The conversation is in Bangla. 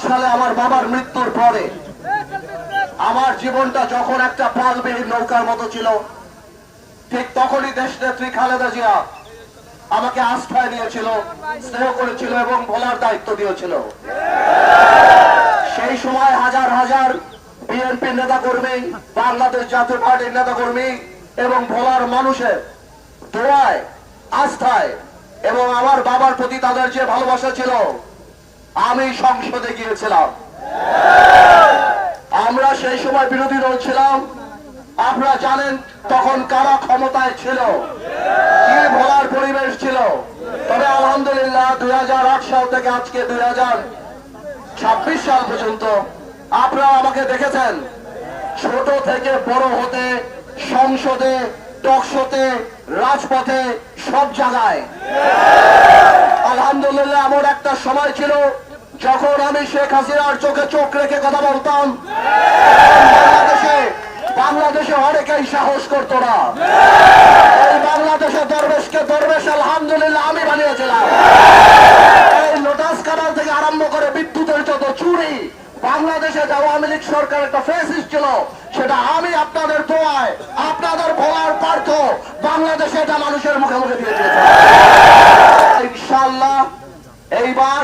সালে আমার বাবার মৃত্যুর পরে আমার জীবনটা যখন একটা পালবিহীন নৌকার মতো ছিল, ঠিক তখনই দেশনেত্রী খালেদা জিয়া আমাকে আস্থায় নিয়েছিল, স্নেহ করেছিল এবং ভোলার দায়িত্ব দিয়েছিল। সেই সময় হাজার হাজার বিএনপির নেতাকর্মী, বাংলাদেশ জাতীয় পার্টির নেতাকর্মী এবং ভোলার মানুষের দোয়ায়, আস্থায় এবং আমার বাবার প্রতি তাদের যে ভালোবাসা ছিল, আমি সংসদে গিয়েছিলাম। আমরা সেই সময় বিরোধী দল ছিলাম। আপনারা জানেন তখন কারা ক্ষমতায় ছিল, কি ভোলার পরিবেশ ছিল। তবে আলহামদুলিল্লাহ 2008 সাল থেকে আজকে 2026 সাল পর্যন্ত আপনারা আমাকে দেখেছেন ছোট থেকে বড় হতে, সংসদে, টকশোতে, রাজপথে, সব জায়গায়। আলহামদুলিল্লাহ এমন একটা সময় ছিল যখন আমি শেখ হাসিনার চোখে চোখ রেখে কথা বলতাম, বাংলাদেশে অনেকেই সাহস করতো না। এই বাংলাদেশে দরবেশকে দরবেশ আলহামদুলিল্লাহ আমি বানিয়েছিলাম। এই লোটাস কানাল থেকে আরম্ভ করে বিদ্যুতের যত চুরি, বাংলাদেশে আওয়ামী লীগ সরকার একটা ফেসিস ছিল, সেটা আমি আপনাদের দোয়ায়, আপনাদের ভোলার পার্থ বাংলাদেশে এটা মানুষের মুখে মুখে দিয়ে দিয়েছি। ইনশাআল্লাহ এইবার